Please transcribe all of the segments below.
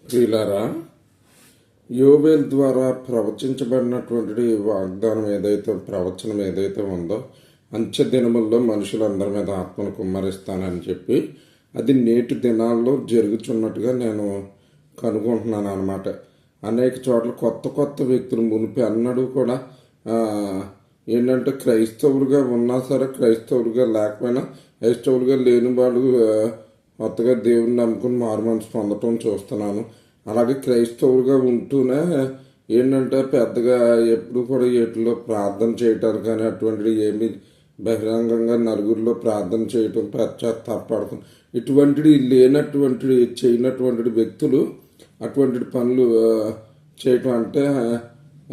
ప్రియులారా, యోబేల్ ద్వారా ప్రవచించబడినటువంటి వాగ్దానం ప్రవచనం ఏదైతే ఉందో, అంచె దినముల్లో మనుషులందరి మీద ఆత్మను కుమ్మరిస్తానని చెప్పి అది నేటి దినాల్లో జరుగుతున్నట్టుగా నేను కనుగొంటున్నాను అన్నమాట. అనేక చోట్ల కొత్త కొత్త వ్యక్తులు మునిపి అన్నడు కూడా ఏంటంటే క్రైస్తవులుగా ఉన్నా సరే, క్రైస్తవులుగా లేకపోయినా, క్రైస్తవులుగా లేని వాళ్ళు కొత్తగా దేవుని నమ్ముకుని మారుమనసు పొందటం చూస్తున్నాను. అలాగే క్రైస్తవులుగా ఉంటూనే ఏంటంటే పెద్దగా ఎప్పుడు కూడా వీటిలో ప్రార్థన చేయటానికి కానీ అటువంటిది ఏమి బహిరంగంగా నలుగురిలో ప్రార్థన చేయటం, పశ్చాత్తాపడటం ఇటువంటిది లేనటువంటి చేయనటువంటి వ్యక్తులు అటువంటి పనులు చేయటం అంటే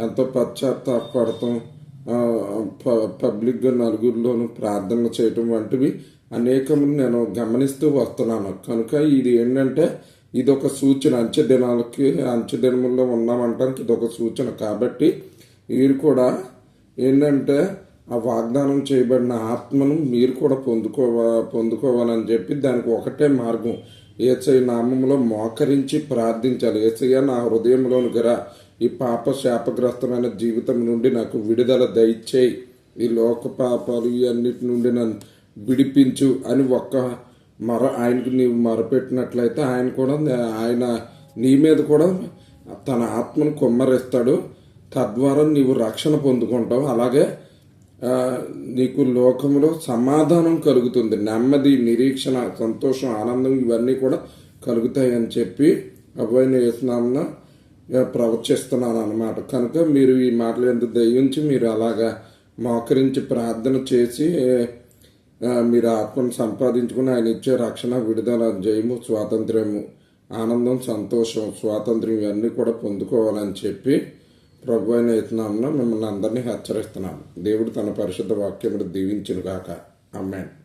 ఎంతో పశ్చాత్తాపడటం, పబ్లిక్గా నలుగురిలోనూ ప్రార్థనలు చేయటం వంటివి అనేకము నేను గమనిస్తూ వస్తున్నాను. కనుక ఇది ఏంటంటే ఇది ఒక సూచన, అంచె దినముల్లో ఉన్నామంటానికి ఇది ఒక సూచన. కాబట్టి మీరు కూడా ఏంటంటే ఆ వాగ్దానం చేయబడిన ఆత్మను మీరు కూడా పొందుకోవాలని చెప్పి దానికి ఒకటే మార్గం, యేసయ్య నామములో మోకరించి ప్రార్థించాలి. యేసయ్య, నా హృదయంలోనికి రా, ఈ పాప శాపగ్రస్తమైన జీవితం నుండి నాకు విడుదల దయచేయి, ఈ లోక పాపాలు ఇవన్నిటి నుండి నన్ను విడిపించు అని ఆయనకు నీవు మొరపెట్టినట్లయితే ఆయన నీ మీద కూడా తన ఆత్మను కుమ్మరిస్తాడు. తద్వారా నీవు రక్షణ పొందుకుంటావు. అలాగే నీకు లోకంలో సమాధానం కలుగుతుంది, నెమ్మది, నిరీక్షణ, సంతోషం, ఆనందం ఇవన్నీ కూడా కలుగుతాయని చెప్పి అబ్బాయిని వేసినామన్న ప్రవచిస్తున్నాను అన్నమాట. కనుక మీరు ఈ మాటలు ఎంత దయించి మీరు అలాగా మోకరించి ప్రార్థన చేసి మీరు ఆత్మను సంపాదించుకుని ఆయన ఇచ్చే రక్షణ, విడుదల, జయము, స్వాతంత్ర్యము, ఆనందం, సంతోషం, స్వాతంత్ర్యం ఇవన్నీ కూడా పొందుకోవాలని చెప్పి ప్రభు అయిన యేసునామమున మిమ్మల్ని అందరినీ హెచ్చరిస్తున్నాను. దేవుడు తన పరిశుద్ధ వాక్యమును దీవించును గాక. ఆమేన్.